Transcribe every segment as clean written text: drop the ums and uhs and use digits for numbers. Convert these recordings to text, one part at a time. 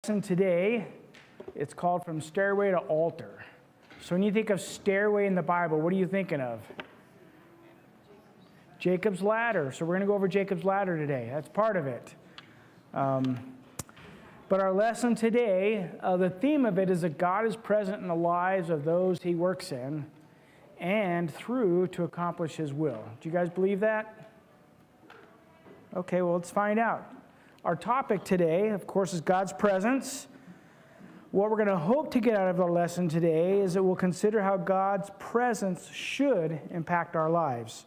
Today, it's called From Stairway to Altar. So when you think of stairway in the Bible, what are you thinking of? Jacob's ladder. So we're going to go over Jacob's ladder today. That's part of it. But our lesson today, the theme of it is that God is present in the lives of those he works in and through to accomplish his will. Do you guys believe that? Okay, well, let's find out. Our topic today, of course, is God's presence. What we're going to hope to get out of our lesson today is that we'll consider how God's presence should impact our lives.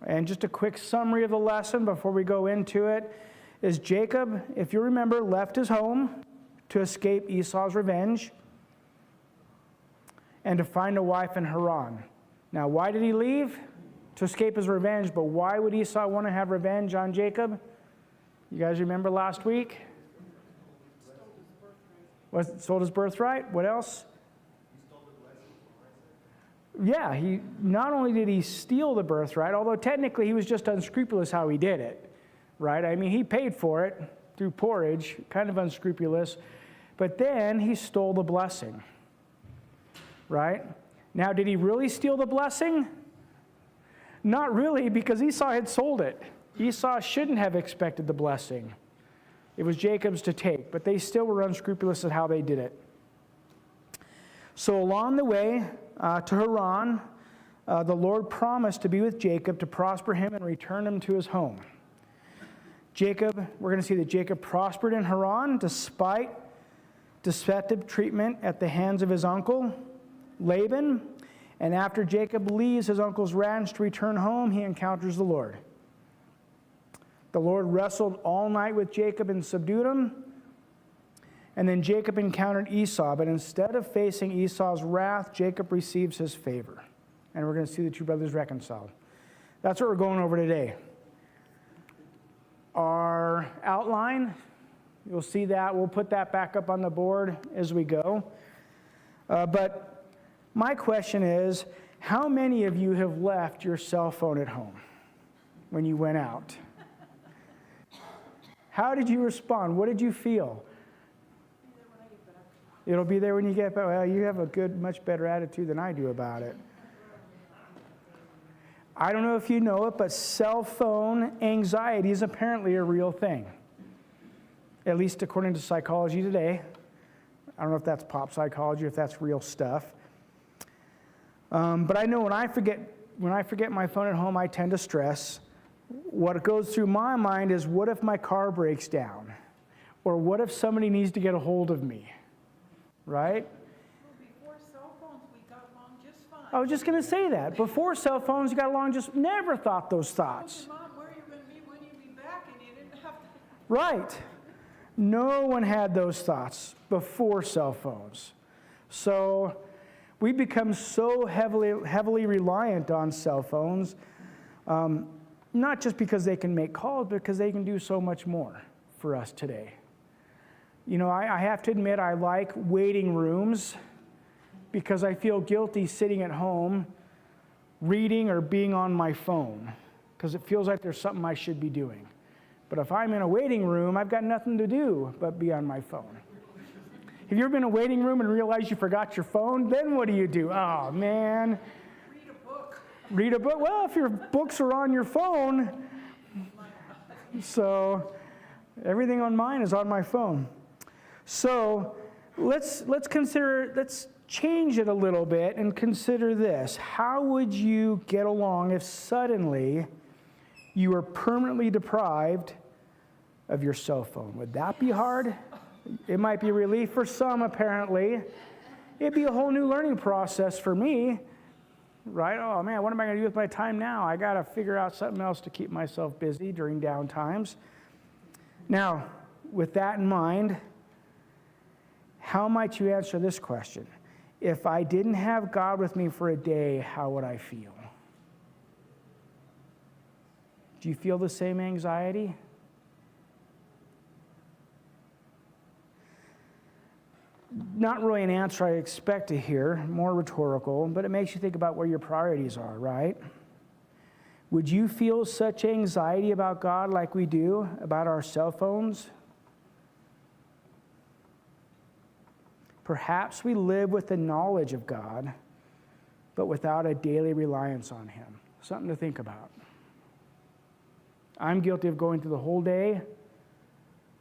And just a quick summary of the lesson before we go into it is Jacob, if you remember, left his home to escape Esau's revenge and to find a wife in Haran. Now, why did he leave? To escape his revenge, but why would Esau want to have revenge on Jacob? You guys remember last week? Sold his birthright. What else? Yeah, he not only did he steal the birthright, although technically he was just unscrupulous how he did it, right? I mean, he paid for it through porridge, kind of unscrupulous, but then he stole the blessing, right? Now, did he really steal the blessing? Not really, because Esau had sold it. Esau shouldn't have expected the blessing. It was Jacob's to take, but they still were unscrupulous at how they did it. So along the way to Haran, the Lord promised to be with Jacob, to prosper him and return him to his home. Jacob, we're going to see that Jacob prospered in Haran despite deceptive treatment at the hands of his uncle, Laban. And after Jacob leaves his uncle's ranch to return home, he encounters the Lord. The Lord wrestled all night with Jacob and subdued him. And then Jacob encountered Esau, but instead of facing Esau's wrath, Jacob receives his favor. And we're going to see the two brothers reconciled. That's what we're going over today. Our outline, you'll see that. We'll put that back up on the board as we go. But my question is, how many of you have left your cell phone at home when you went out? How did you respond? What did you feel? It'll be there when you get back. Well, you have a much better attitude than I do about it. I don't know if you know it, but cell phone anxiety is apparently a real thing. At least according to Psychology Today. I don't know if that's pop psychology, if that's real stuff. But I know when I forget my phone at home, I tend to stress. What goes through my mind is, what if my car breaks down? Or what if somebody needs to get a hold of me? Right? Well, before cell phones, we got along just fine. I was just going to say that. Before cell phones, you got along just never thought those thoughts. Mom, where are you going to be when you be back? And you didn't have to. Right. No one had those thoughts before cell phones. So we become so heavily reliant on cell phones, not just because they can make calls, but because they can do so much more for us today. You know, I have to admit I like waiting rooms because I feel guilty sitting at home reading or being on my phone because it feels like there's something I should be doing. But if I'm in a waiting room, I've got nothing to do but be on my phone. Have you ever been in a waiting room and realized you forgot your phone? Then what do? Oh, man. Read a book. Read a book? Well, if your books are on your phone. So everything on mine is on my phone. So let's change it a little bit and consider this. How would you get along if suddenly you were permanently deprived of your cell phone? Would that be hard? It might be a relief for some, apparently. It'd be a whole new learning process for me, right? Oh, man, what am I going to do with my time now? I got to figure out something else to keep myself busy during down times. Now, with that in mind, how might you answer this question? If I didn't have God with me for a day, how would I feel? Do you feel the same anxiety? Not really an answer I expect to hear, more rhetorical, but it makes you think about where your priorities are, right? Would you feel such anxiety about God like we do about our cell phones? Perhaps we live with the knowledge of God, but without a daily reliance on him. Something to think about. I'm guilty of going through the whole day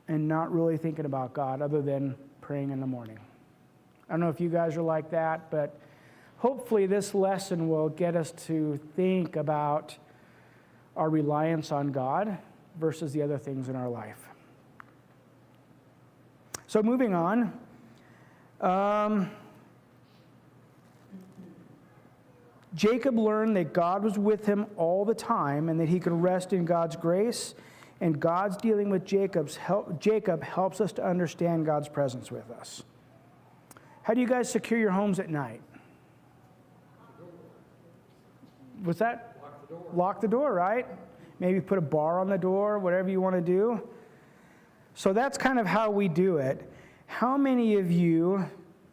and not really thinking about God other than praying in the morning. I don't know if you guys are like that, but hopefully this lesson will get us to think about our reliance on God versus the other things in our life. So moving on. Jacob learned that God was with him all the time and that he could rest in God's grace. And God's dealing with Jacob helps us to understand God's presence with us. How do you guys secure your homes at night? What's that? Lock the door. Lock the door, right? Maybe put a bar on the door, whatever you want to do. So that's kind of how we do it. How many of you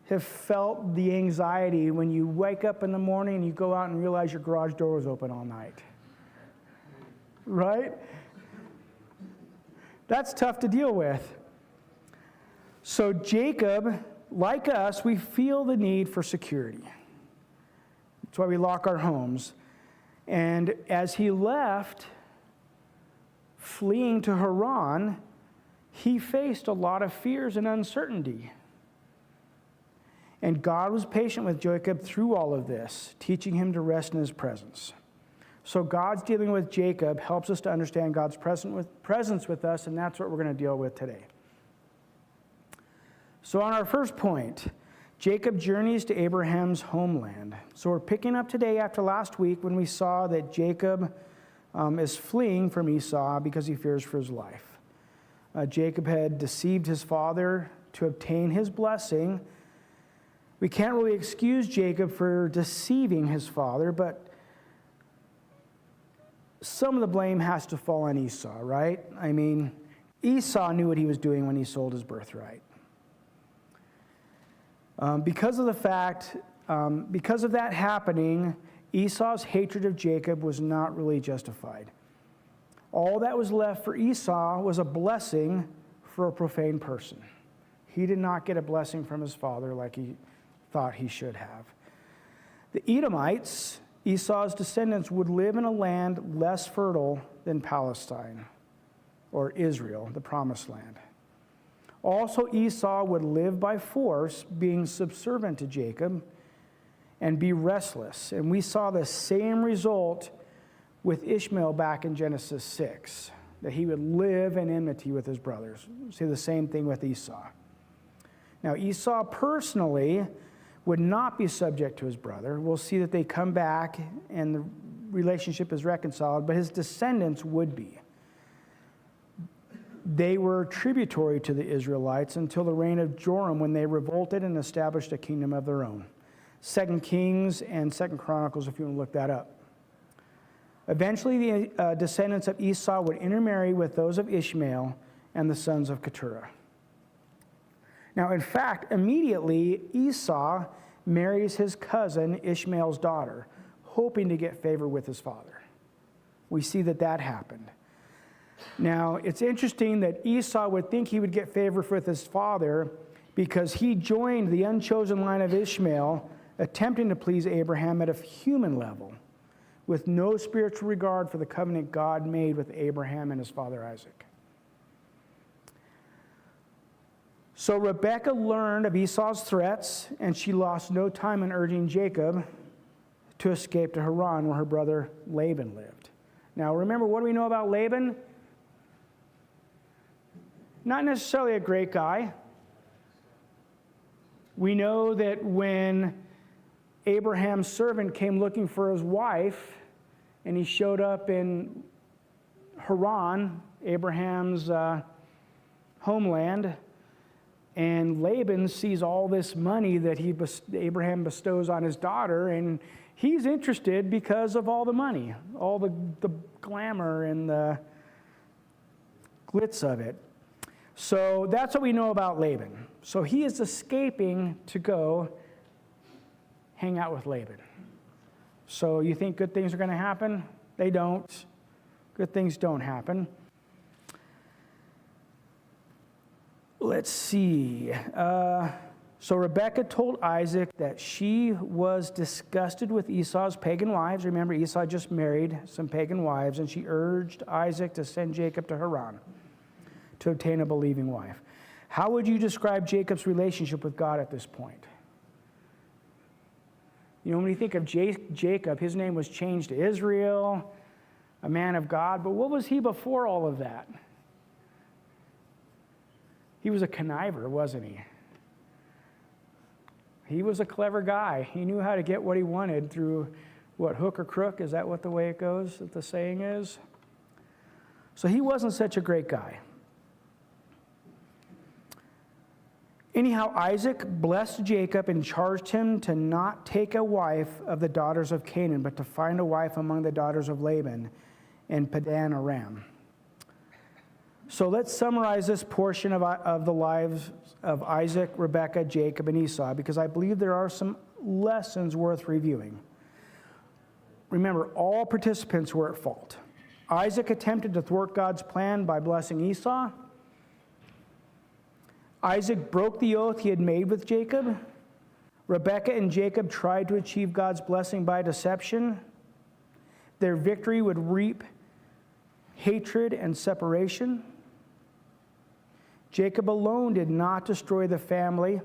have felt the anxiety when you wake up in the morning and you go out and realize your garage door was open all night? Right? That's tough to deal with. So Jacob, like us, we feel the need for security. That's why we lock our homes. And as he left, fleeing to Haran, he faced a lot of fears and uncertainty. And God was patient with Jacob through all of this, teaching him to rest in his presence. So God's dealing with Jacob helps us to understand God's presence with us, and that's what we're going to deal with today. So on our first point, Jacob journeys to Abraham's homeland. So we're picking up today after last week when we saw that Jacob is fleeing from Esau because he fears for his life. Jacob had deceived his father to obtain his blessing. We can't really excuse Jacob for deceiving his father, but some of the blame has to fall on Esau, right? I mean, Esau knew what he was doing when he sold his birthright. Because of that happening, Esau's hatred of Jacob was not really justified. All that was left for Esau was a blessing for a profane person. He did not get a blessing from his father like he thought he should have. The Edomites, Esau's descendants, would live in a land less fertile than Palestine or Israel, the promised land. Also, Esau would live by force, being subservient to Jacob, and be restless. And we saw the same result with Ishmael back in Genesis 6, that he would live in enmity with his brothers. We see the same thing with Esau. Now, Esau personally would not be subject to his brother. We'll see that they come back and the relationship is reconciled, but his descendants would be. They were tributary to the Israelites until the reign of Joram, when they revolted and established a kingdom of their own. 2 Kings and 2 Chronicles, if you want to look that up. Eventually, the descendants of Esau would intermarry with those of Ishmael and the sons of Keturah. Now, in fact, immediately Esau marries his cousin Ishmael's daughter, hoping to get favor with his father. We see that happened. Now, it's interesting that Esau would think he would get favor with his father because he joined the unchosen line of Ishmael, attempting to please Abraham at a human level, with no spiritual regard for the covenant God made with Abraham and his father Isaac. So Rebekah learned of Esau's threats, and she lost no time in urging Jacob to escape to Haran, where her brother Laban lived. Now, remember, what do we know about Laban? Not necessarily a great guy. We know that when Abraham's servant came looking for his wife, and he showed up in Haran, Abraham's homeland, and Laban sees all this money that Abraham bestows on his daughter, and he's interested because of all the money, all the glamour and the glitz of it. So that's what we know about Laban. So he is escaping to go hang out with Laban. So you think good things are going to happen? They don't. Good things don't happen. Let's see. So Rebekah told Isaac that she was disgusted with Esau's pagan wives. Remember, Esau just married some pagan wives, and she urged Isaac to send Jacob to Haran to obtain a believing wife. How would you describe Jacob's relationship with God at this point? You know, when you think of Jacob, his name was changed to Israel, a man of God, but what was he before all of that? He was a conniver, wasn't he? He was a clever guy. He knew how to get what he wanted through, what, hook or crook? Is that what the way it goes, that the saying is? So he wasn't such a great guy. Anyhow, Isaac blessed Jacob and charged him to not take a wife of the daughters of Canaan, but to find a wife among the daughters of Laban in Padan Aram. So let's summarize this portion of the lives of Isaac, Rebekah, Jacob, and Esau, because I believe there are some lessons worth reviewing. Remember, all participants were at fault. Isaac attempted to thwart God's plan by blessing Esau. Isaac broke the oath he had made with Jacob. Rebekah and Jacob tried to achieve God's blessing by deception. Their victory would reap hatred and separation. Jacob alone did not destroy the family.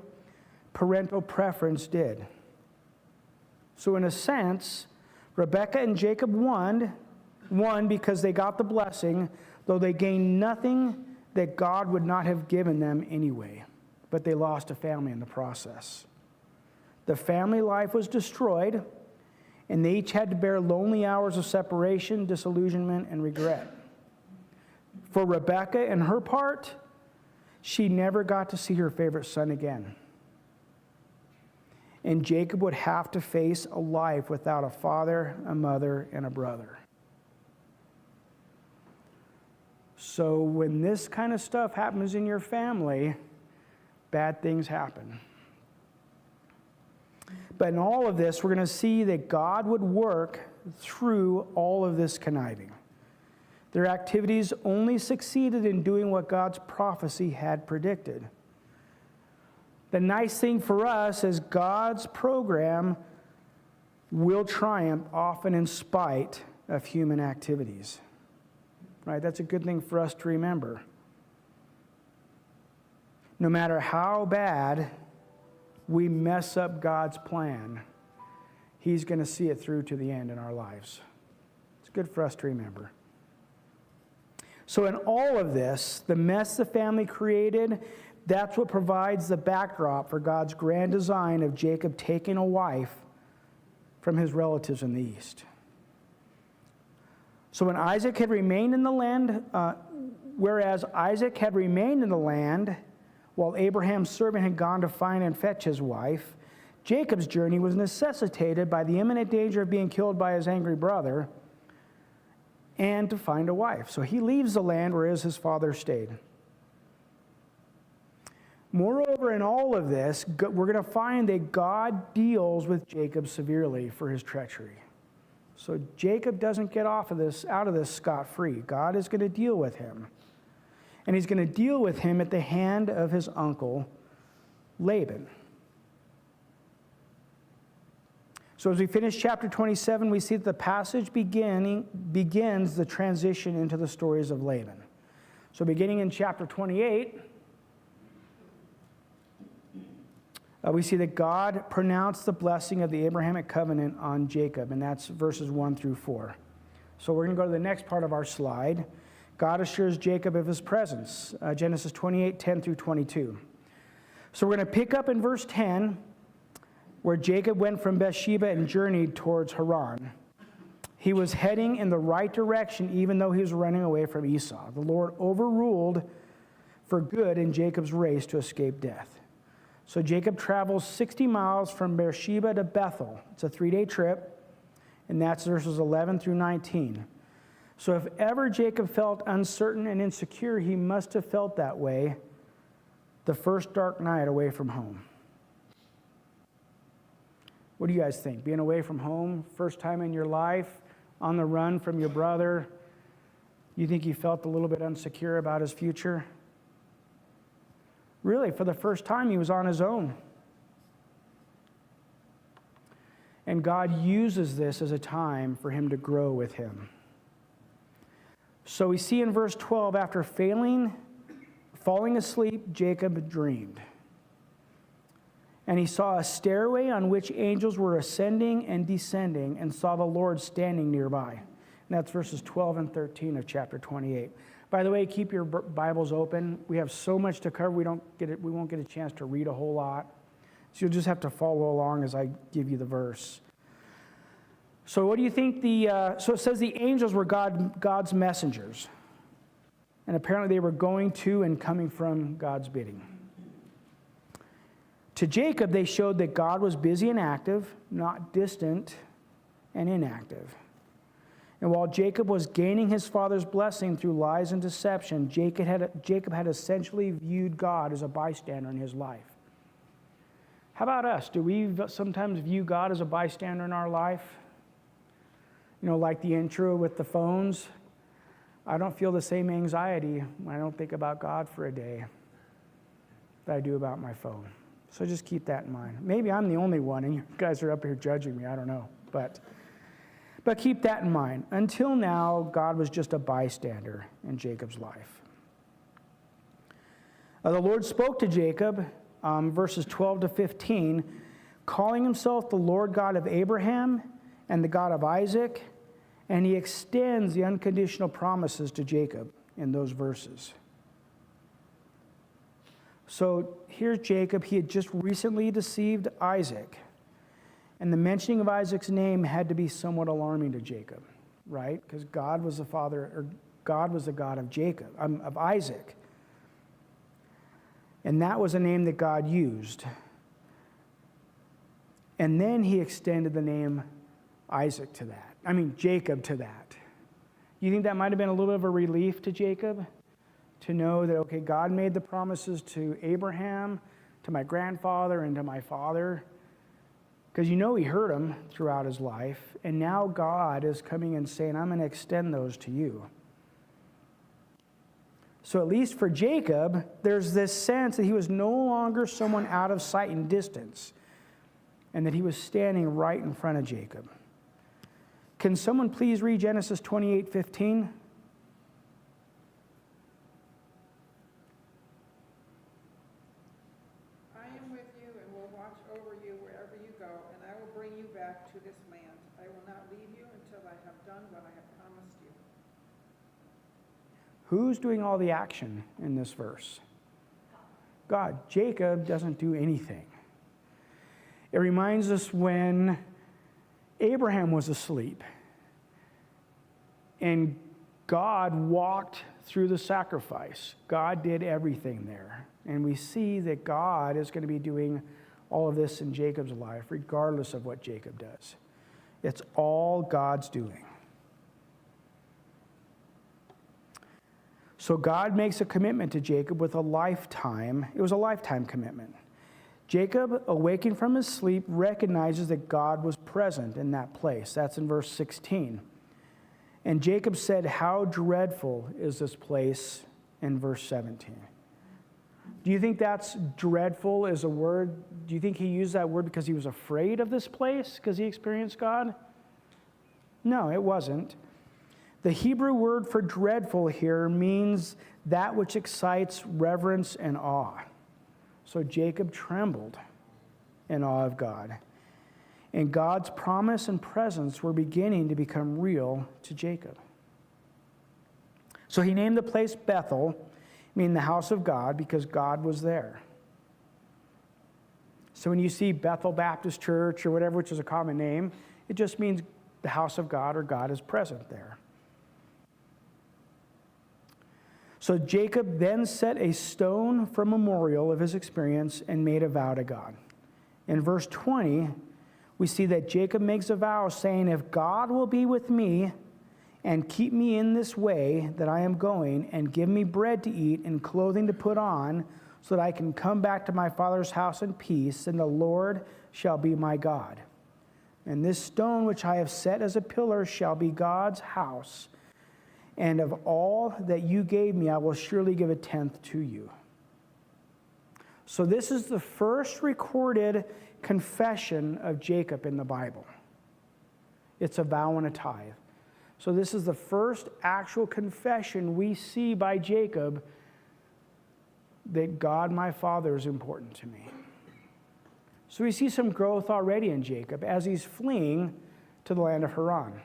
Parental preference did. So in a sense, Rebekah and Jacob won because they got the blessing, though they gained nothing that God would not have given them anyway. But they lost a family in the process. The family life was destroyed, and they each had to bear lonely hours of separation, disillusionment, and regret. For Rebekah, in her part, she never got to see her favorite son again. And Jacob would have to face a life without a father, a mother, and a brother. So when this kind of stuff happens in your family, bad things happen. But in all of this, we're going to see that God would work through all of this conniving. Their activities only succeeded in doing what God's prophecy had predicted. The nice thing for us is God's program will triumph, often in spite of human activities. Right? That's a good thing for us to remember. No matter how bad we mess up God's plan, He's going to see it through to the end in our lives. It's good for us to remember. So in all of this, the mess the family created, that's what provides the backdrop for God's grand design of Jacob taking a wife from his relatives in the east. So when Isaac had remained in the land, whereas Isaac had remained in the land while Abraham's servant had gone to find and fetch his wife, Jacob's journey was necessitated by the imminent danger of being killed by his angry brother and to find a wife. So he leaves the land whereas his father stayed. Moreover, in all of this, we're going to find that God deals with Jacob severely for his treachery. So Jacob doesn't get out of this scot-free. God is going to deal with him. And He's going to deal with him at the hand of his uncle, Laban. So as we finish chapter 27, we see that the passage begins the transition into the stories of Laban. So beginning in chapter 28, we see that God pronounced the blessing of the Abrahamic covenant on Jacob, and that's verses 1 through 4. So we're going to go to the next part of our slide. God assures Jacob of His presence, Genesis 28, 10 through 22. So we're going to pick up in verse 10, where Jacob went from Beersheba and journeyed towards Haran. He was heading in the right direction, even though he was running away from Esau. The Lord overruled for good in Jacob's race to escape death. So Jacob travels 60 miles from Beersheba to Bethel. It's a 3-day trip, and that's verses 11 through 19. So if ever Jacob felt uncertain and insecure, he must have felt that way the first dark night away from home. What do you guys think? Being away from home, first time in your life, on the run from your brother, you think he felt a little bit insecure about his future? Really, for the first time, he was on his own. And God uses this as a time for him to grow with him. So we see in verse 12, after falling asleep, Jacob dreamed. And he saw a stairway on which angels were ascending and descending, and saw the Lord standing nearby. And that's verses 12 and 13 of chapter 28. By the way, keep your Bibles open. We have so much to cover, we won't get a chance to read a whole lot. So you'll just have to follow along as I give you the verse. So what do you think so it says the angels were God's messengers. And apparently they were going to and coming from God's bidding. To Jacob, they showed that God was busy and active, not distant and inactive. And while Jacob was gaining his father's blessing through lies and deception, Jacob had essentially viewed God as a bystander in his life. How about us? Do we sometimes view God as a bystander in our life? You know, like the intro with the phones. I don't feel the same anxiety when I don't think about God for a day that I do about my phone. So just keep that in mind. Maybe I'm the only one and you guys are up here judging me. I don't know. But keep that in mind. Until now, God was just a bystander in Jacob's life. The Lord spoke to Jacob, verses 12 to 15, calling himself the Lord God of Abraham and the God of Isaac, and he extends the unconditional promises to Jacob in those verses. So here's Jacob. He had just recently deceived Isaac. And the mentioning of Isaac's name had to be somewhat alarming to Jacob, right? Because God was the God of Jacob, of Isaac. And that was a name that God used. And then he extended the name Jacob to that. You think that might have been a little bit of a relief to Jacob? To know that, okay, God made the promises to Abraham, to my grandfather, and to my father. Because you know he heard them throughout his life. And now God is coming and saying, I'm going to extend those to you. So at least for Jacob, there's this sense that he was no longer someone out of sight and distance. And that he was standing right in front of Jacob. Can someone please read Genesis 28:15? I am with you and will watch over you wherever you go, and I will bring you back to this land. I will not leave you until I have done what I have promised you. Who's doing all the action in this verse? God. Jacob doesn't do anything. It reminds us when Abraham was asleep and God walked through the sacrifice. God did everything there. And we see that God is going to be doing all of this in Jacob's life, regardless of what Jacob does. It's all God's doing. So God makes a commitment to Jacob with a lifetime. It was a lifetime commitment. Jacob, awaking from his sleep, recognizes that God was present in that place. That's in verse 16. And Jacob said, how dreadful is this place, in verse 17. Do you think that's dreadful as a word? Do you think he used that word because he was afraid of this place, because he experienced God? No, it wasn't. The Hebrew word for dreadful here means that which excites reverence and awe. So Jacob trembled in awe of God. And God's promise and presence were beginning to become real to Jacob. So he named the place Bethel, meaning the house of God, because God was there. So when you see Bethel Baptist Church or whatever, which is a common name, it just means the house of God, or God is present there. So Jacob then set a stone for memorial of his experience and made a vow to God. In verse 20, we see that Jacob makes a vow saying, if God will be with me and keep me in this way that I am going, and give me bread to eat and clothing to put on, so that I can come back to my father's house in peace, then the Lord shall be my God. And this stone which I have set as a pillar shall be God's house. And of all that you gave me, I will surely give a tenth to you. So this is the first recorded confession of Jacob in the Bible. It's a vow and a tithe. So this is the first actual confession we see by Jacob that God, my Father, is important to me. So we see some growth already in Jacob as he's fleeing to the land of Haran.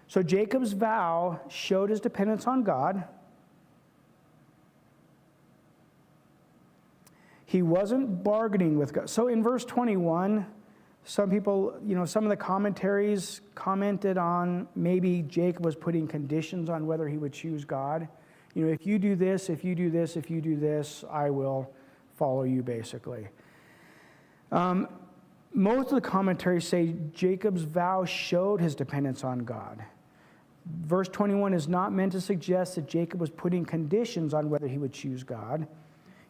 So Jacob's vow showed his dependence on God. He wasn't bargaining with God. So in verse 21, some people, some of the commentaries commented on maybe Jacob was putting conditions on whether he would choose God. If you do this, if you do this, if you do this, I will follow you, basically. Most of the commentaries say Jacob's vow showed his dependence on God. Verse 21 is not meant to suggest that Jacob was putting conditions on whether he would choose God.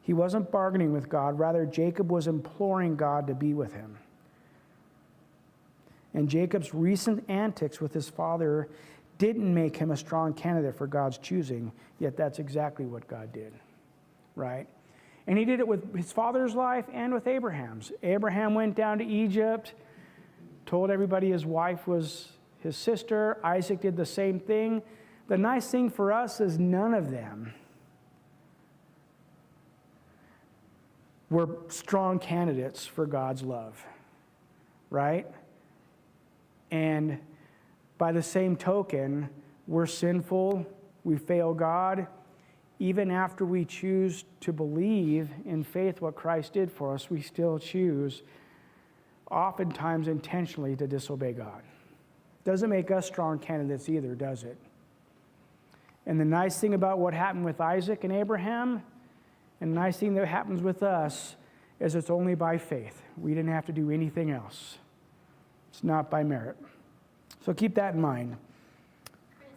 He wasn't bargaining with God. Rather, Jacob was imploring God to be with him. And Jacob's recent antics with his father didn't make him a strong candidate for God's choosing, yet that's exactly what God did, right? And he did it with his father's life and with Abraham's. Abraham went down to Egypt, told everybody his wife was his sister. Isaac did the same thing. The nice thing for us is none of them were strong candidates for God's love, right? And by the same token, we're sinful, we fail God. Even after we choose to believe in faith what Christ did for us, we still choose, oftentimes intentionally, to disobey God. Doesn't make us strong candidates either, does it? And the nice thing about what happened with Isaac and Abraham, and the nice thing that happens with us, is it's only by faith. We didn't have to do anything else. It's not by merit. So keep that in mind. Chris,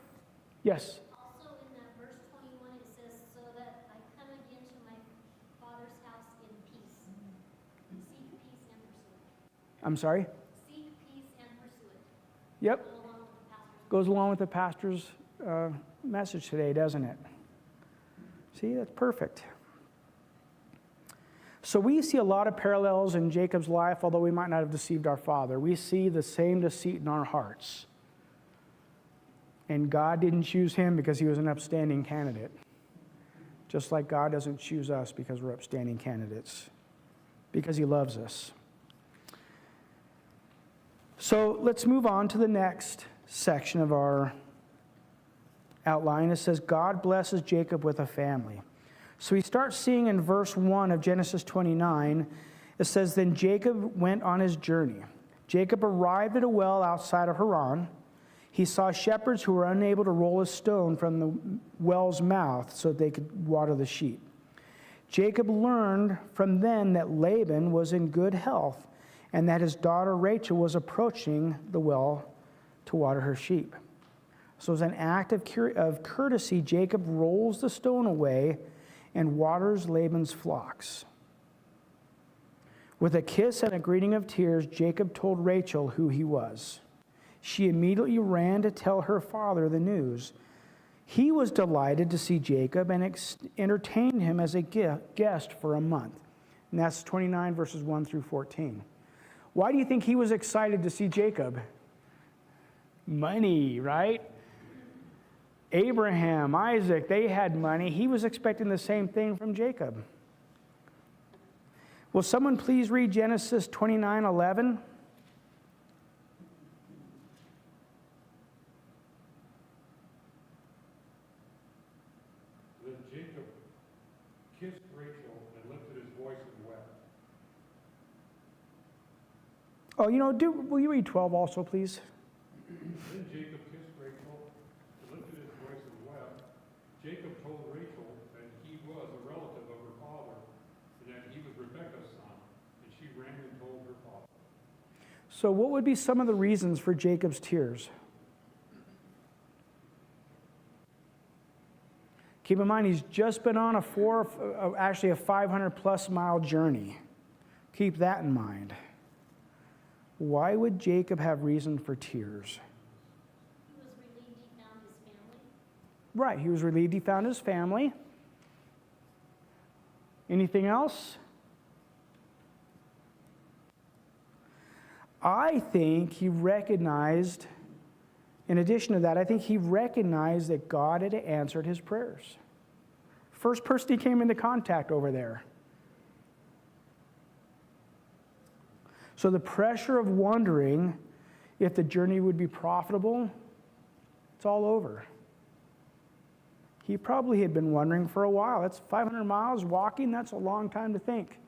Yes? also in that verse 21 it says, so that I come again to my father's house in peace. Seek peace and pursue it. I'm sorry? Seek peace and pursue it. Yep. Go along with the pastor's. Goes along with the pastor's message today, doesn't it? See, that's perfect. So we see a lot of parallels in Jacob's life, although we might not have deceived our father. We see the same deceit in our hearts. And God didn't choose him because he was an upstanding candidate. Just like God doesn't choose us because we're upstanding candidates. Because he loves us. So let's move on to the next section of our outline. It says, God blesses Jacob with a family. So we start seeing in verse 1 of Genesis 29, it says, then Jacob went on his journey. Jacob arrived at a well outside of Haran. He saw shepherds who were unable to roll a stone from the well's mouth so that they could water the sheep. Jacob learned from them that Laban was in good health and that his daughter Rachel was approaching the well to water her sheep. So as an act of courtesy, Jacob rolls the stone away and waters Laban's flocks. With a kiss and a greeting of tears, Jacob told Rachel who he was. She immediately ran to tell her father the news. He was delighted to see Jacob and entertained him as a guest for a month. And that's 29 verses 1 through 14. Why do you think he was excited to see Jacob? Money, right? Abraham, Isaac, they had money. He was expecting the same thing from Jacob. Will someone please read Genesis 29:11? Then Jacob kissed Rachel and lifted his voice and wept. Oh, will you read 12 also, please? Then Jacob kissed Rachel and lifted his voice and wept. Jacob told Rachel that he was a relative of her father and that he was Rebekah's son, and she ran and told her father. So what would be some of the reasons for Jacob's tears? Keep in mind, he's just been on a 500 plus mile journey. Keep that in mind. Why would Jacob have reason for tears? He was relieved he found his family. Right, he was relieved he found his family. Anything else? I think he recognized, in addition to that, I think he recognized that God had answered his prayers. First person he came into contact over there. So the pressure of wondering if the journey would be profitable, it's all over. He probably had been wondering for a while. That's 500 miles walking, that's a long time to think.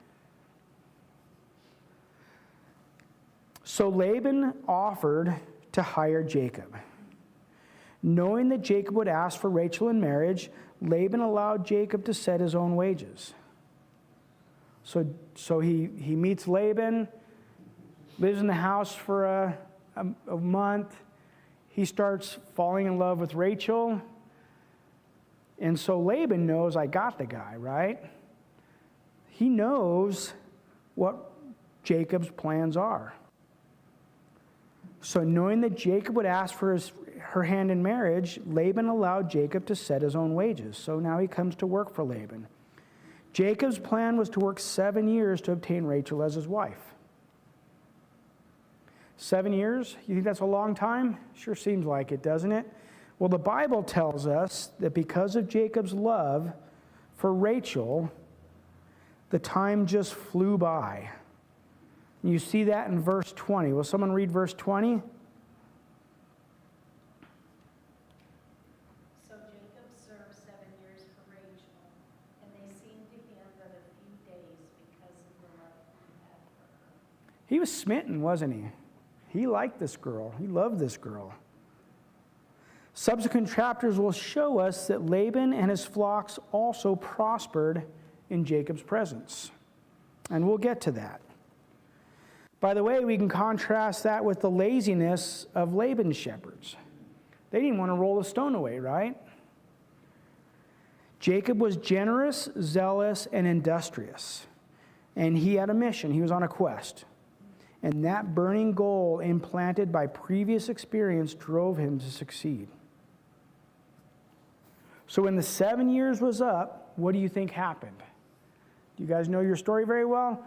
So Laban offered to hire Jacob. Knowing that Jacob would ask for Rachel in marriage, Laban allowed Jacob to set his own wages. So he meets Laban, lives in the house for a month. He starts falling in love with Rachel. And so Laban knows, I got the guy, right? He knows what Jacob's plans are. So knowing that Jacob would ask for her hand in marriage, Laban allowed Jacob to set his own wages. So now he comes to work for Laban. Jacob's plan was to work 7 years to obtain Rachel as his wife. 7 years? You think that's a long time? Sure seems like it, doesn't it? Well, the Bible tells us that because of Jacob's love for Rachel, the time just flew by. You see that in verse 20. Will someone read verse 20? So Jacob served 7 years for Rachel, and they seemed to him but a few days because of the love he had for her. He was smitten, wasn't he? He liked this girl. He loved this girl. Subsequent chapters will show us that Laban and his flocks also prospered in Jacob's presence. And we'll get to that. By the way, we can contrast that with the laziness of Laban's shepherds. They didn't want to roll a stone away, right? Jacob was generous, zealous, and industrious. And he had a mission. He was on a quest. And that burning goal implanted by previous experience drove him to succeed. So when the 7 years was up, what do you think happened? Do you guys know your story very well?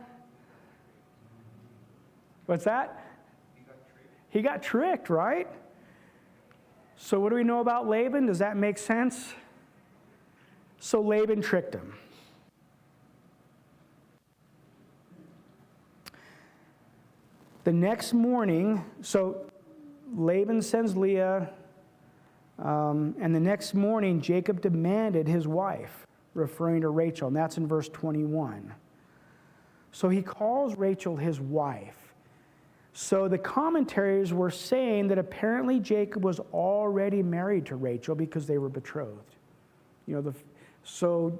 What's that? He got tricked, right? So what do we know about Laban? Does that make sense? So Laban tricked him. The next morning, so Laban sends Leah, and the next morning Jacob demanded his wife, referring to Rachel, and that's in verse 21. So he calls Rachel his wife. So the commentaries were saying that apparently Jacob was already married to Rachel because they were betrothed. So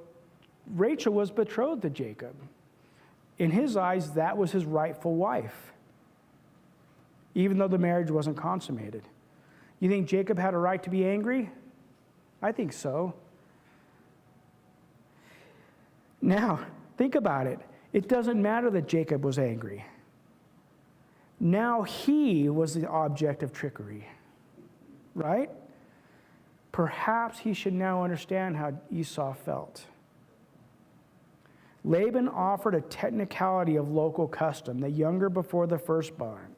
Rachel was betrothed to Jacob. In his eyes, that was his rightful wife, even though the marriage wasn't consummated. You think Jacob had a right to be angry? I think so. Now, think about it. It doesn't matter that Jacob was angry. Now he was the object of trickery, right? Perhaps he should now understand how Esau felt. Laban offered a technicality of local custom, the younger before the firstborn.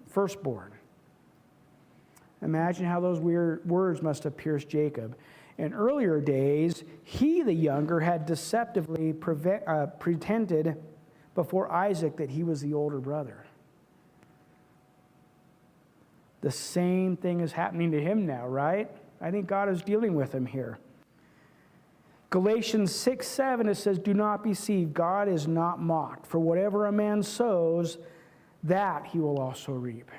Imagine how those weird words must have pierced Jacob. In earlier days, he, the younger, had deceptively pretended before Isaac that he was the older brother. The same thing is happening to him now, right? I think God is dealing with him here. Galatians 6:7, it says, "Do not be deceived, God is not mocked. For whatever a man sows, that he will also reap."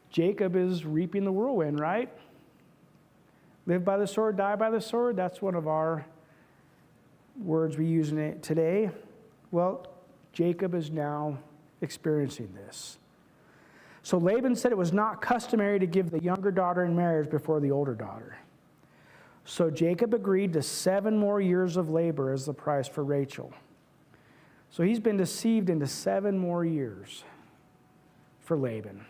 Jacob is reaping the whirlwind, right? Live by the sword, die by the sword. That's one of our words we use in it today. Well, Jacob is now experiencing this. So Laban said it was not customary to give the younger daughter in marriage before the older daughter. So Jacob agreed to 7 more years of labor as the price for Rachel. So he's been deceived into 7 more years for Laban.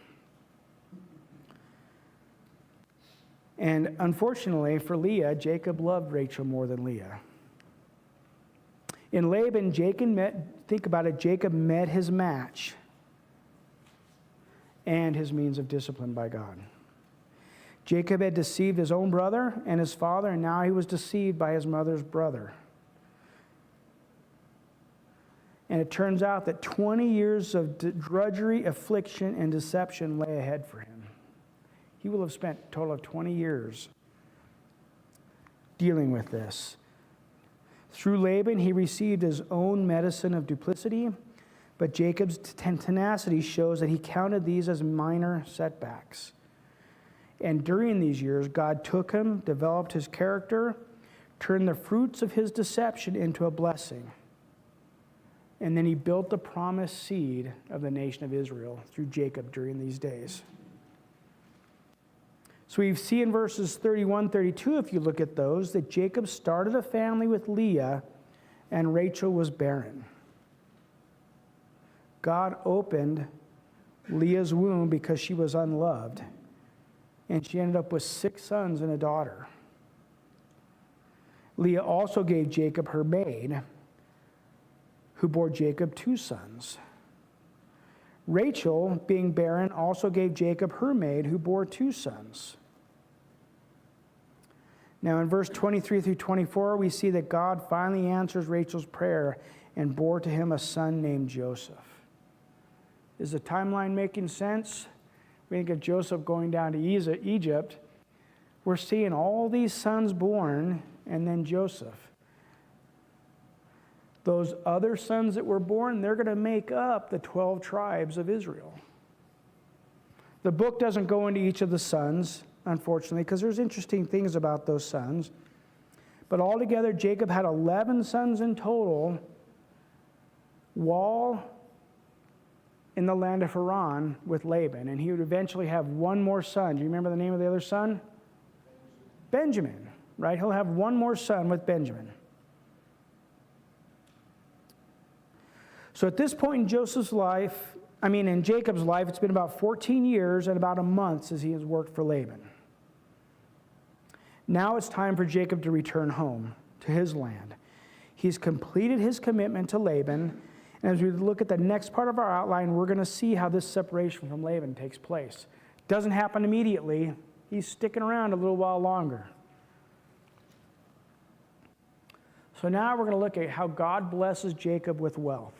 And unfortunately for Leah, Jacob loved Rachel more than Leah. In Laban, Jacob met his match and his means of discipline by God. Jacob had deceived his own brother and his father, and now he was deceived by his mother's brother. And it turns out that 20 years of drudgery, affliction, and deception lay ahead for him. He will have spent a total of 20 years dealing with this. Through Laban, he received his own medicine of duplicity, but Jacob's tenacity shows that he counted these as minor setbacks. And during these years, God took him, developed his character, turned the fruits of his deception into a blessing. And then he built the promised seed of the nation of Israel through Jacob during these days. So we see in verses 31, 32, if you look at those, that Jacob started a family with Leah and Rachel was barren. God opened Leah's womb because she was unloved, and she ended up with 6 sons and a daughter. Leah also gave Jacob her maid, who bore Jacob 2 sons. Rachel, being barren, also gave Jacob her maid, who bore 2 sons. Now, in verse 23 through 24, we see that God finally answers Rachel's prayer and bore to him a son named Joseph. Is the timeline making sense? We think of Joseph going down to Egypt. We're seeing all these sons born, and then Joseph. Those other sons that were born, they're going to make up the 12 tribes of Israel. The book doesn't go into each of the sons, unfortunately, because there's interesting things about those sons. But altogether, Jacob had 11 sons in total, while in the land of Haran with Laban. And he would eventually have one more son. Do you remember the name of the other son? Benjamin, right? He'll have one more son with Benjamin. So at this point in Jacob's life, it's been about 14 years and about a month since he has worked for Laban. Now it's time for Jacob to return home to his land. He's completed his commitment to Laban, and as we look at the next part of our outline, we're going to see how this separation from Laban takes place. It doesn't happen immediately. He's sticking around a little while longer. So now we're going to look at how God blesses Jacob with wealth.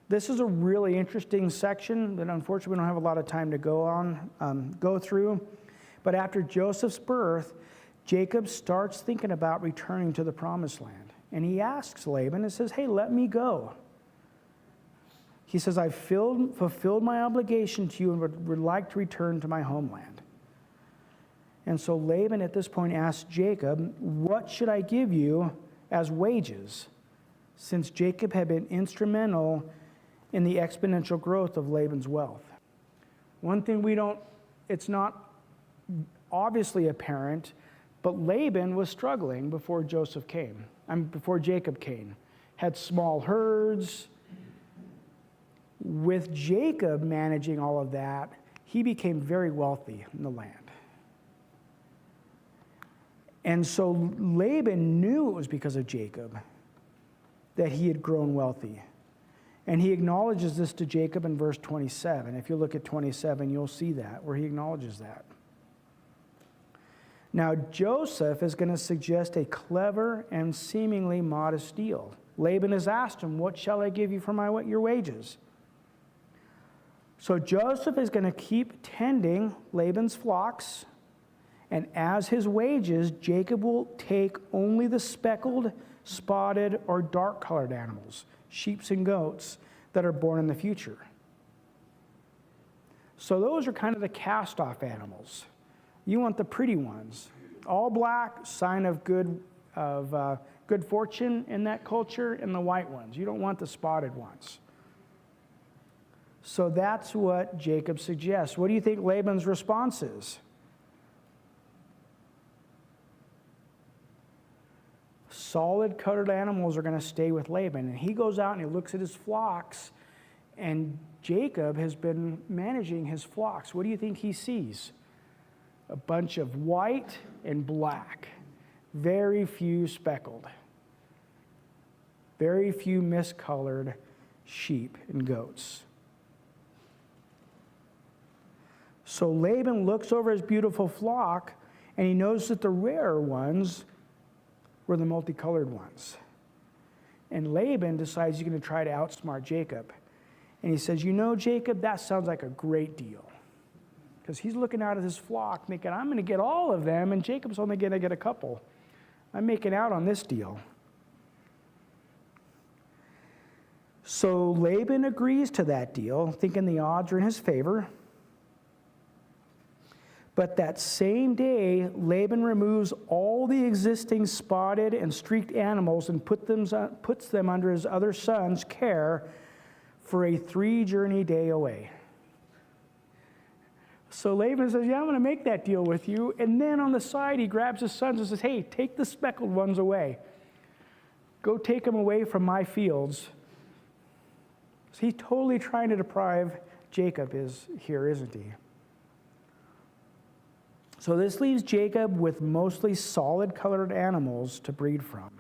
This is a really interesting section that unfortunately we don't have a lot of time to go through. But after Joseph's birth, Jacob starts thinking about returning to the promised land. And he asks Laban and says, hey, let me go. He says, I've fulfilled my obligation to you and would like to return to my homeland. And so Laban at this point asks Jacob, what should I give you as wages? Since Jacob had been instrumental in the exponential growth of Laban's wealth. One thing it's not obviously apparent, but Laban was struggling before Jacob came. Had small herds. With Jacob managing all of that, he became very wealthy in the land. And so Laban knew it was because of Jacob that he had grown wealthy. And he acknowledges this to Jacob in verse 27. If you look at 27, you'll see that, where he acknowledges that. Now, Joseph is going to suggest a clever and seemingly modest deal. Laban has asked him, what shall I give you for your wages? So Joseph is going to keep tending Laban's flocks, and as his wages, Jacob will take only the speckled, spotted, or dark-colored animals, sheep and goats, that are born in the future. So those are kind of the cast-off animals. You want the pretty ones. All black, sign of good fortune in that culture, and the white ones. You don't want the spotted ones. So that's what Jacob suggests. What do you think Laban's response is? Solid colored animals are going to stay with Laban. And he goes out and he looks at his flocks, and Jacob has been managing his flocks. What do you think he sees? A bunch of white and black. Very few speckled. Very few miscolored sheep and goats. So Laban looks over his beautiful flock, and he knows that the rarer ones were the multicolored ones. And Laban decides he's going to try to outsmart Jacob. And he says, you know, Jacob, that sounds like a great deal. Because he's looking out at his flock thinking, I'm going to get all of them, and Jacob's only going to get a couple. I'm making out on this deal. So Laban agrees to that deal, thinking the odds are in his favor. But that same day, Laban removes all the existing spotted and streaked animals and puts them under his other son's care for a 3-journey day away. So Laban says, yeah, I'm going to make that deal with you. And then on the side, he grabs his sons and says, hey, take the speckled ones away. Go take them away from my fields. So he's totally trying to deprive Jacob here, isn't he? So this leaves Jacob with mostly solid colored animals to breed from.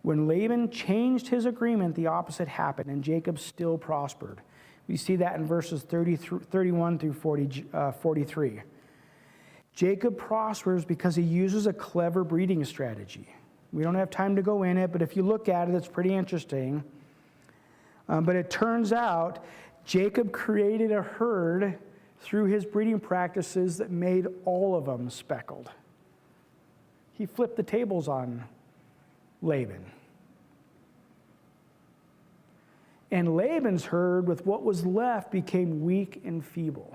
When Laban changed his agreement, the opposite happened, and Jacob still prospered. We see that in verses 31 through 43. Jacob prospers because he uses a clever breeding strategy. We don't have time to go in it, but if you look at it, it's pretty interesting. But it turns out Jacob created a herd through his breeding practices that made all of them speckled. He flipped the tables on Laban. And Laban's herd, with what was left, became weak and feeble.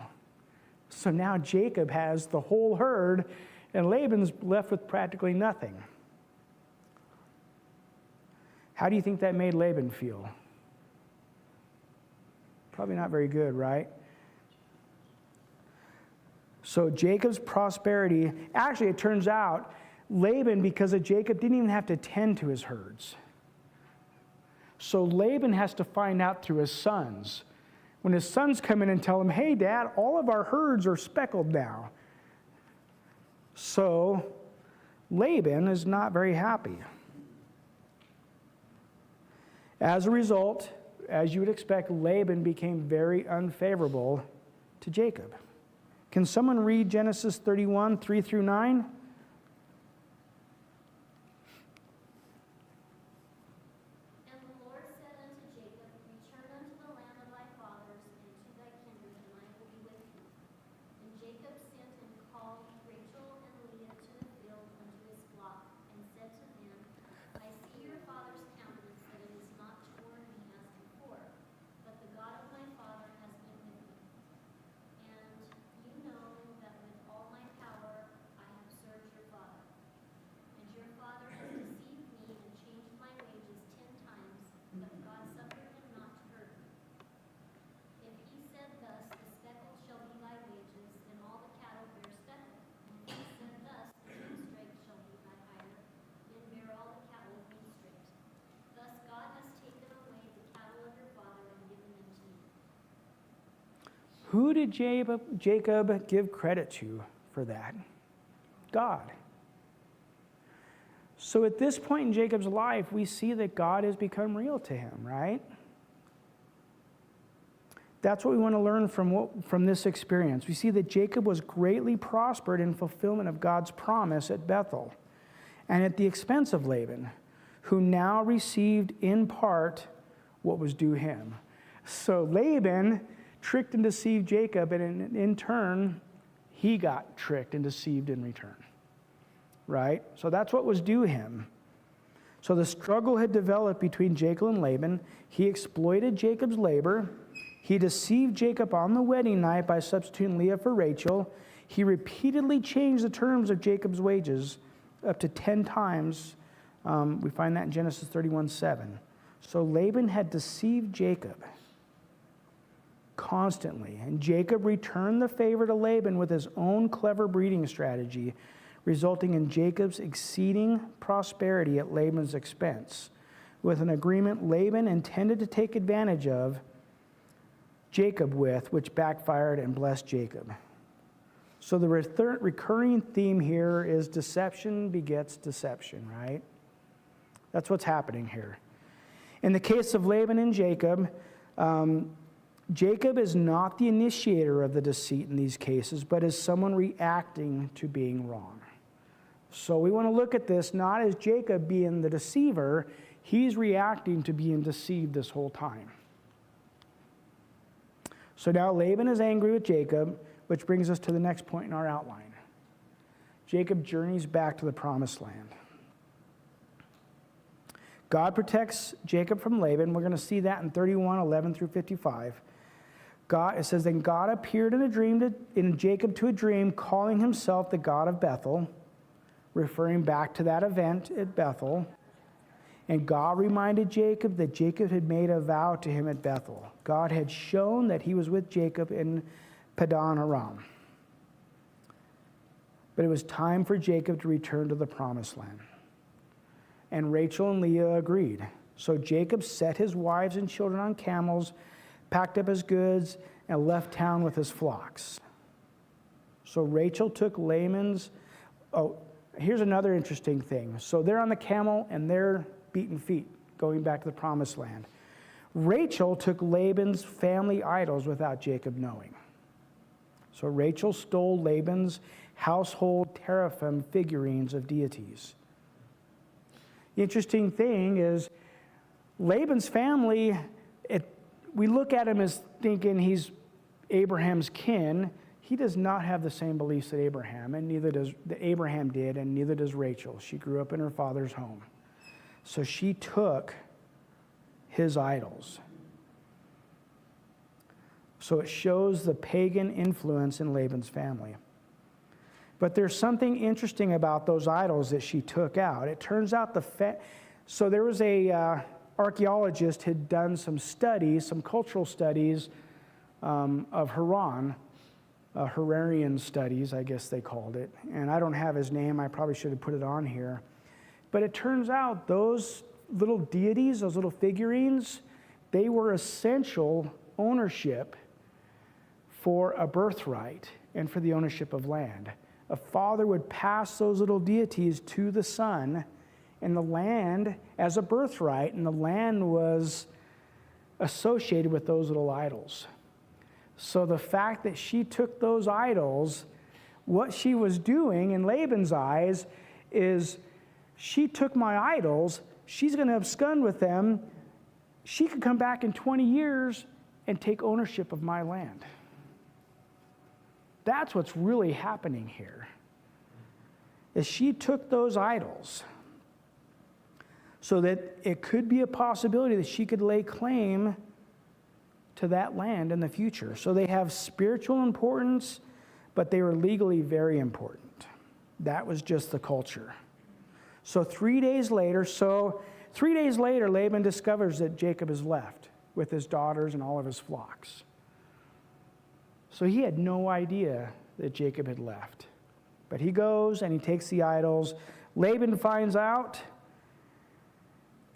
So now Jacob has the whole herd, and Laban's left with practically nothing. How do you think that made Laban feel? Probably not very good, right? So Jacob's prosperity, actually it turns out Laban, because of Jacob, didn't even have to tend to his herds. So Laban has to find out through his sons. When his sons come in and tell him, hey, Dad, all of our herds are speckled now. So Laban is not very happy. As a result, as you would expect, Laban became very unfavorable to Jacob. Can someone read Genesis 31, 3 through 9? And the Lord said unto Jacob, return unto the land of thy fathers and to thy kindred, and I will be with thee. And Jacob sent and called Rachel and Leah to the field unto his flock, and said to them, I see your father's countenance, that it is not toward me as before, but the God of my father has been with me. And you know that with all my power I have served your father. And your father has deceived me and changed my wages 10 times, but God suffered him not to hurt me. If he said thus, the speckled shall be thy wages, then all the cattle bear speckled. And if he said thus, the mean straight shall be thy hire, then bear all the cattle mean straight. Thus God has taken away the cattle of your father and given them to me. Who did Jacob give credit to for that? God. So at this point in Jacob's life, we see that God has become real to him, right? That's what we want to learn from this experience. We see that Jacob was greatly prospered in fulfillment of God's promise at Bethel, and at the expense of Laban, who now received in part what was due him. So Laban tricked and deceived Jacob, and in turn, he got tricked and deceived in return. Right? So that's what was due him. So the struggle had developed between Jacob and Laban. He exploited Jacob's labor. He deceived Jacob on the wedding night by substituting Leah for Rachel. He repeatedly changed the terms of Jacob's wages up to 10 times. We find that in Genesis 31:7. So Laban had deceived Jacob constantly. And Jacob returned the favor to Laban with his own clever breeding strategy, resulting in Jacob's exceeding prosperity at Laban's expense, with an agreement Laban intended to take advantage of Jacob with, which backfired and blessed Jacob. So the recurring theme here is deception begets deception, right? That's what's happening here. In the case of Laban and Jacob, Jacob is not the initiator of the deceit in these cases, but is someone reacting to being wrong. So we want to look at this not as Jacob being the deceiver. He's reacting to being deceived this whole time. So now Laban is angry with Jacob, which brings us to the next point in our outline. Jacob journeys back to the promised land. God protects Jacob from Laban. We're going to see that in 31:11 through 55. It says, then God appeared in a dream in Jacob to a dream, calling himself the God of Bethel, referring back to that event at Bethel. And God reminded Jacob that Jacob had made a vow to him at Bethel. God had shown that he was with Jacob in Padan Aram. But it was time for Jacob to return to the promised land. And Rachel and Leah agreed. So Jacob set his wives and children on camels, packed up his goods, and left town with his flocks. So Rachel took Laban's... Oh, here's another interesting thing. So they're on the camel and they're beaten feet, going back to the promised land. Rachel took Laban's family idols without Jacob knowing. So Rachel stole Laban's household teraphim figurines of deities. The interesting thing is Laban's family, we look at him as thinking he's Abraham's kin. He does not have the same beliefs that Abraham did, and neither does Rachel. She grew up in her father's home. So she took his idols. So it shows the pagan influence in Laban's family. But there's something interesting about those idols that she took out. It turns out so there was a archaeologist had done some studies, some cultural studies of Haran, Hararian studies, I guess they called it. And I don't have his name. I probably should have put it on here. But it turns out those little deities, those little figurines, they were essential ownership for a birthright and for the ownership of land. A father would pass those little deities to the son and the land as a birthright, and the land was associated with those little idols. So the fact that she took those idols, what she was doing in Laban's eyes is she took my idols, she's going to abscond with them, she could come back in 20 years and take ownership of my land. That's what's really happening here, is she took those idols so that it could be a possibility that she could lay claim to that land in the future. So they have spiritual importance, but they were legally very important. That was just the culture. So 3 days later, Laban discovers that Jacob has left with his daughters and all of his flocks. So he had no idea that Jacob had left. But he goes and he takes the idols. Laban finds out,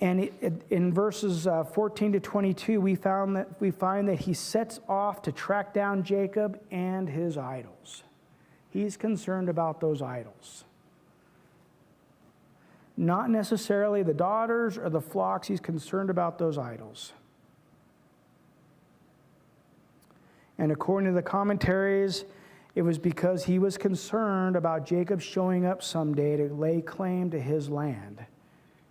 and in verses 14 to 22, we find that he sets off to track down Jacob and his idols. He's concerned about those idols. Not necessarily the daughters or the flocks. He's concerned about those idols. And according to the commentaries, it was because he was concerned about Jacob showing up someday to lay claim to his land,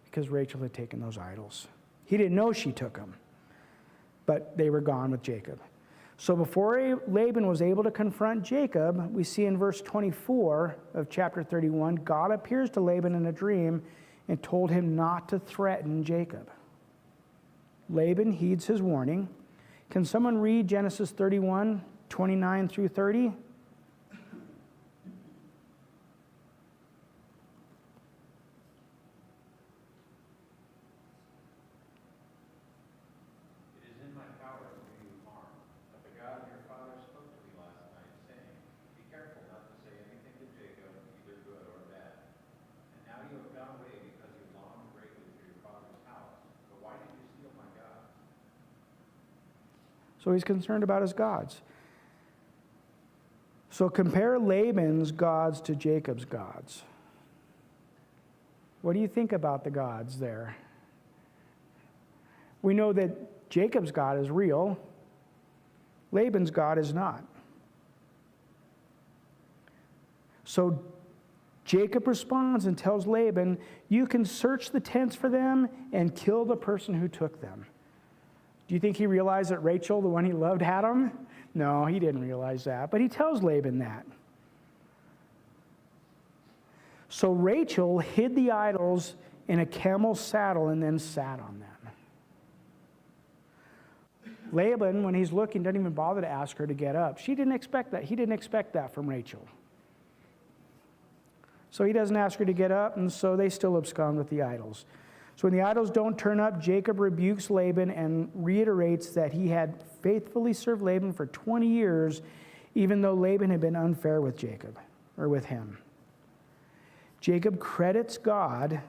because Rachel had taken those idols. He didn't know she took them, but they were gone with Jacob. So before Laban was able to confront Jacob, we see in verse 24 of chapter 31, God appears to Laban in a dream and told him not to threaten Jacob. Laban heeds his warning. Can someone read Genesis 31, 29 through 30? So he's concerned about his gods. So compare Laban's gods to Jacob's gods. What do you think about the gods there? We know that Jacob's God is real. Laban's God is not. So Jacob responds and tells Laban, you can search the tents for them and kill the person who took them. Do you think he realized that Rachel, the one he loved, had them? No, he didn't realize that, but he tells Laban that. So Rachel hid the idols in a camel's saddle and then sat on them. Laban, when he's looking, doesn't even bother to ask her to get up. She didn't expect that. He didn't expect that from Rachel. So he doesn't ask her to get up, and so they still abscond with the idols. So when the idols don't turn up, Jacob rebukes Laban and reiterates that he had faithfully served Laban for 20 years, even though Laban had been unfair with Jacob, or with him. Jacob credits God,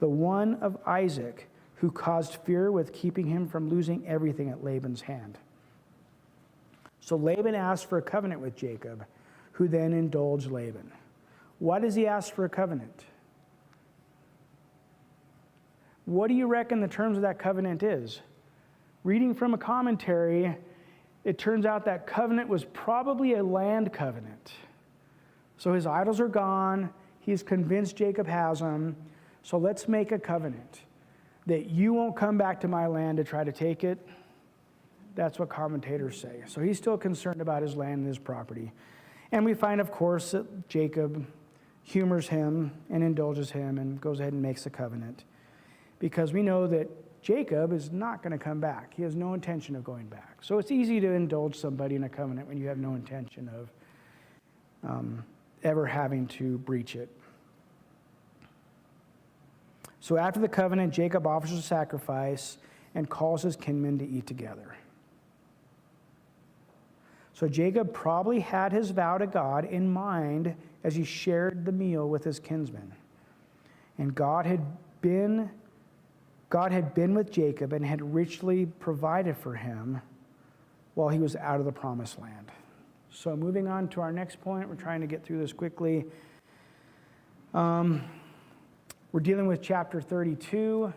the one of Isaac, who caused fear with keeping him from losing everything at Laban's hand. So Laban asked for a covenant with Jacob, who then indulged Laban. Why does he ask for a covenant? What do you reckon the terms of that covenant is? Reading from a commentary, it turns out that covenant was probably a land covenant. So his idols are gone. He's convinced Jacob has them. So let's make a covenant that you won't come back to my land to try to take it. That's what commentators say. So he's still concerned about his land and his property. And we find, of course, that Jacob humors him and indulges him and goes ahead and makes a covenant. Because we know that Jacob is not going to come back. He has no intention of going back. So it's easy to indulge somebody in a covenant when you have no intention of ever having to breach it. So after the covenant, Jacob offers a sacrifice and calls his kinmen to eat together. So Jacob probably had his vow to God in mind as he shared the meal with his kinsmen. And God had been with Jacob and had richly provided for him while he was out of the promised land. So moving on to our next point, we're trying to get through this quickly. We're dealing with chapter 32.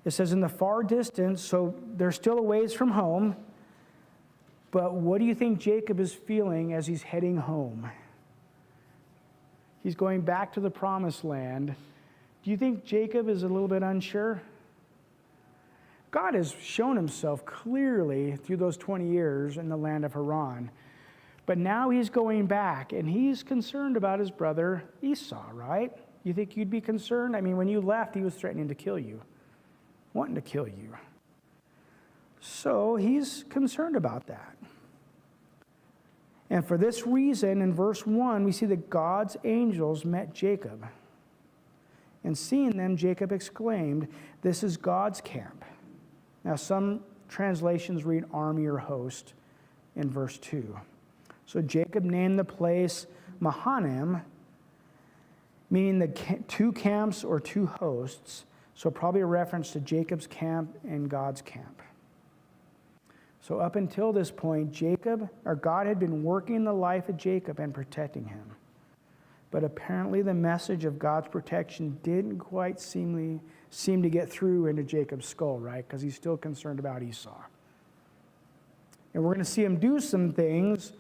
It says, in the far distance, so they're still a ways from home, but what do you think Jacob is feeling as he's heading home? He's going back to the promised land. Do you think Jacob is a little bit unsure? God has shown himself clearly through those 20 years in the land of Haran. But now he's going back, and he's concerned about his brother Esau, right? You think you'd be concerned? I mean, when you left, he was threatening to kill you, wanting to kill you. So he's concerned about that. And for this reason, in verse 1, we see that God's angels met Jacob. And seeing them, Jacob exclaimed, "This is God's camp." Now, some translations read army or host in verse 2. So Jacob named the place Mahanaim, meaning the two camps or two hosts. So probably a reference to Jacob's camp and God's camp. So up until this point, God had been working the life of Jacob and protecting him. But apparently the message of God's protection didn't quite seem to get through into Jacob's skull, right? Because he's still concerned about Esau. And we're going to see him do some things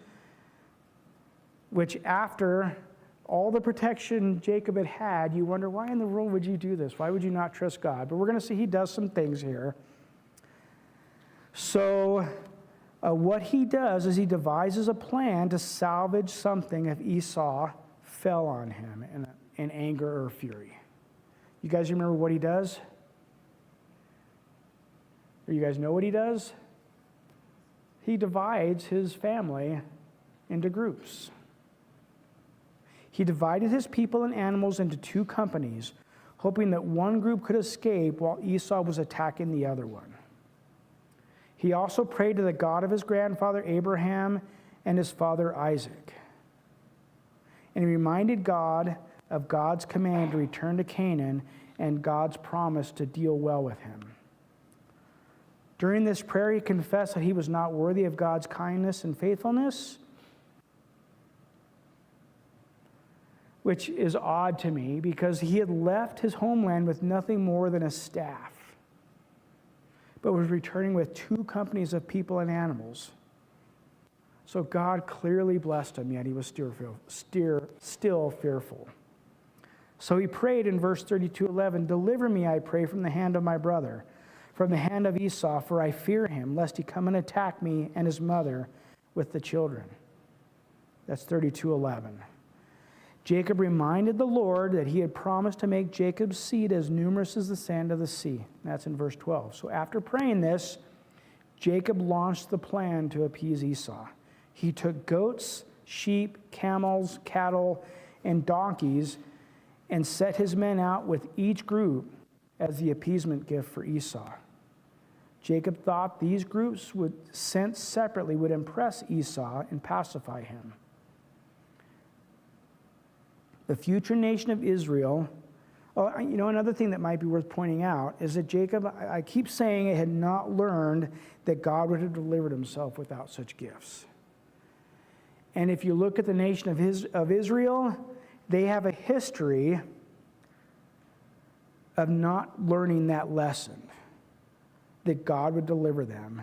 which, after all the protection Jacob had had, you wonder, why in the world would you do this? Why would you not trust God? But we're going to see he does some things here. So what he does is he devises a plan to salvage something if Esau fell on him in anger or fury. You guys remember what he does? Or you guys know what he does? He divides his family into groups. He divided his people and animals into two companies, hoping that one group could escape while Esau was attacking the other one. He also prayed to the God of his grandfather Abraham and his father Isaac. And he reminded God of God's command to return to Canaan and God's promise to deal well with him. During this prayer, he confessed that he was not worthy of God's kindness and faithfulness, which is odd to me because he had left his homeland with nothing more than a staff, but was returning with two companies of people and animals. So God clearly blessed him, yet he was still fearful. So he prayed in verse 32:11, "Deliver me, I pray, from the hand of my brother, from the hand of Esau, for I fear him, lest he come and attack me and his mother with the children." That's 32:11. Jacob reminded the Lord that he had promised to make Jacob's seed as numerous as the sand of the sea. That's in verse 12. So after praying this, Jacob launched the plan to appease Esau. He took goats, sheep, camels, cattle, and donkeys and set his men out with each group as the appeasement gift for Esau. Jacob thought these groups sent separately would impress Esau and pacify him. The future nation of Israel, another thing that might be worth pointing out is that Jacob, I keep saying it, had not learned that God would have delivered himself without such gifts. And if you look at the nation of Israel, they have a history of not learning that lesson, that God would deliver them,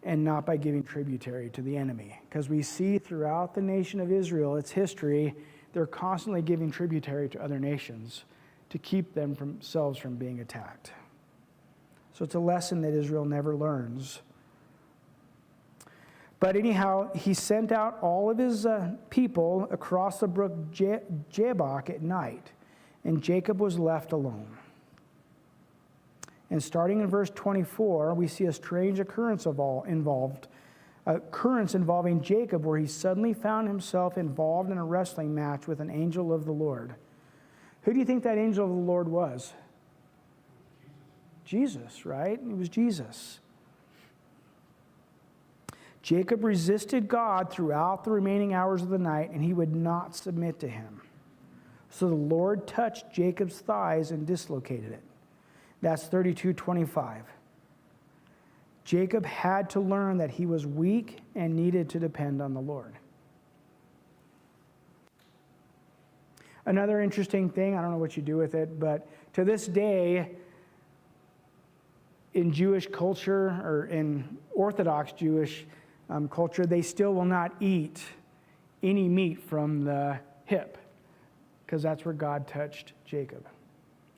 and not by giving tributary to the enemy. Because we see throughout the nation of Israel, its history, they're constantly giving tributary to other nations to keep themselves from being attacked. So it's a lesson that Israel never learns. But anyhow, he sent out all of his people across the brook Jabbok at night, and Jacob was left alone. And starting in verse 24, we see a strange occurrence involving Jacob, where he suddenly found himself involved in a wrestling match with an angel of the Lord. Who do you think that angel of the Lord was? Jesus, right? It was Jesus. Jacob resisted God throughout the remaining hours of the night, and he would not submit to him. So the Lord touched Jacob's thighs and dislocated it. That's 32:25. Jacob had to learn that he was weak and needed to depend on the Lord. Another interesting thing, I don't know what you do with it, but to this day, in Jewish culture, or in Orthodox Jewish culture, they still will not eat any meat from the hip, because that's where God touched Jacob.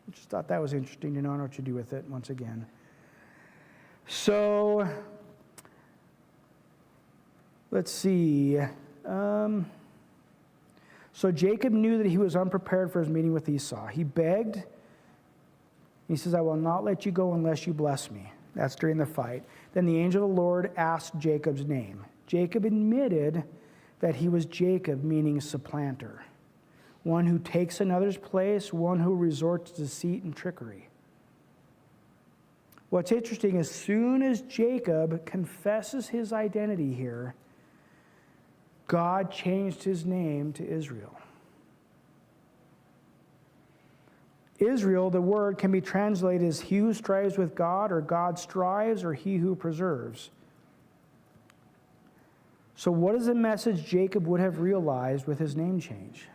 I just thought that was interesting to know what you do with it once again. So, let's see. So Jacob knew that he was unprepared for his meeting with Esau. He begged. He says, "I will not let you go unless you bless me." That's during the fight. Then the angel of the Lord asked Jacob's name. Jacob admitted that he was Jacob, meaning supplanter, one who takes another's place, one who resorts to deceit and trickery. What's interesting, as soon as Jacob confesses his identity here, God changed his name to Israel. Israel, the word, can be translated as he who strives with God, or God strives, or he who preserves. So what is the message Jacob would have realized with his name change?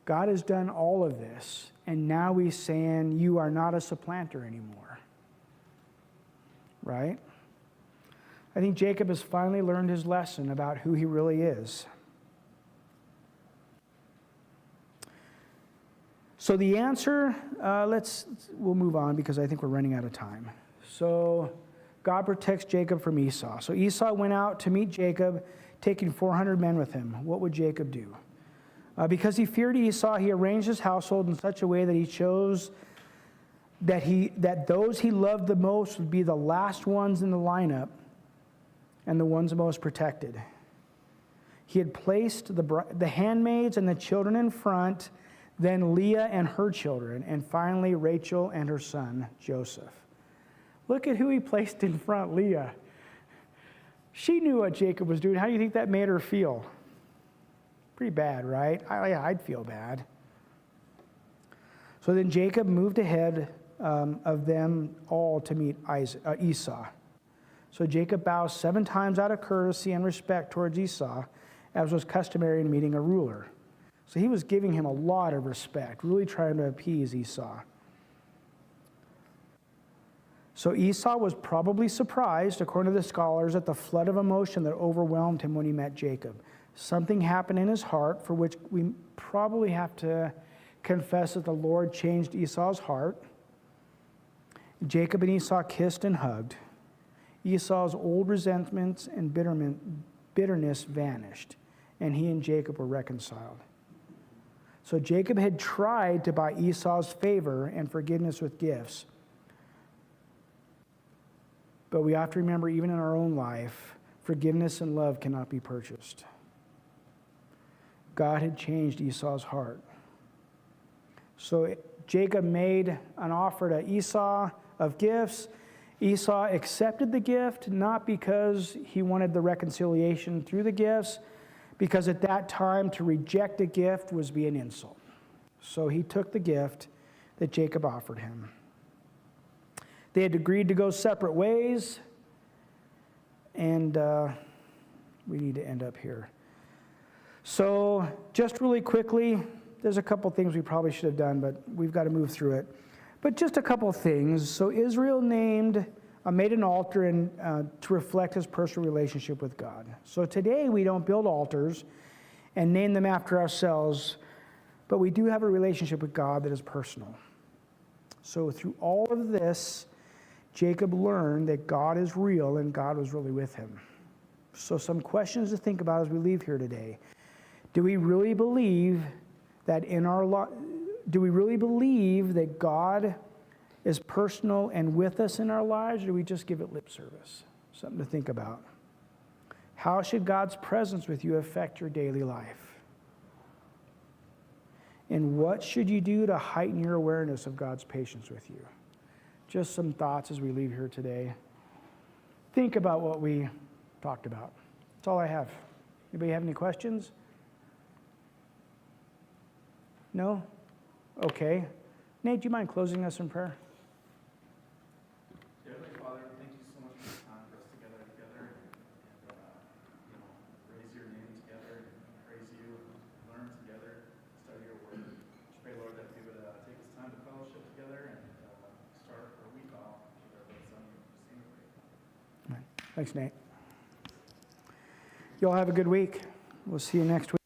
God has done all of this, and now he's saying, you are not a supplanter anymore. Right? I think Jacob has finally learned his lesson about who he really is. So the answer, we'll move on because I think we're running out of time. So God protects Jacob from Esau. So Esau went out to meet Jacob, taking 400 men with him. What would Jacob do? Because he feared Esau, he arranged his household in such a way that he chose that those he loved the most would be the last ones in the lineup and the ones most protected. He had placed the handmaids and the children in front, then Leah and her children, and finally Rachel and her son, Joseph. Look at who he placed in front, Leah. She knew what Jacob was doing. How do you think that made her feel? Pretty bad, right? I'd feel bad. So then Jacob moved ahead of them all to meet Esau. So Jacob bows 7 times out of courtesy and respect towards Esau, as was customary in meeting a ruler. So he was giving him a lot of respect, really trying to appease Esau. So Esau was probably surprised, according to the scholars, at the flood of emotion that overwhelmed him when he met Jacob. Something happened in his heart for which we probably have to confess that the Lord changed Esau's heart. Jacob and Esau kissed and hugged. Esau's old resentments and bitterness vanished, and he and Jacob were reconciled. So Jacob had tried to buy Esau's favor and forgiveness with gifts. But we have to remember, even in our own life, forgiveness and love cannot be purchased. God had changed Esau's heart. So Jacob made an offer to Esau of gifts. Esau accepted the gift, not because he wanted the reconciliation through the gifts, because at that time to reject a gift was be an insult. So he took the gift that Jacob offered him. They had agreed to go separate ways, and we need to end up here. So just really quickly, there's a couple things we probably should have done, but we've got to move through it. But just a couple things. So Israel made an altar to reflect his personal relationship with God. So today we don't build altars and name them after ourselves, but we do have a relationship with God that is personal. So through all of this, Jacob learned that God is real and God was really with him. So some questions to think about as we leave here today. Do we really believe that do we really believe that God is personal and with us in our lives, or do we just give it lip service? Something to think about. How should God's presence with you affect your daily life? And what should you do to heighten your awareness of God's patience with you? Just some thoughts as we leave here today. Think about what we talked about. That's all I have. Anybody have any questions? No? Okay. Nate, do you mind closing us in prayer? Heavenly Father, thank you so much for the time for us together and raise your name together and praise you and learn together, study your word. Just pray, Lord, that we would take this time to fellowship together and start our week off with our Son, Jesus. Thanks, Nate. You all have a good week. We'll see you next week.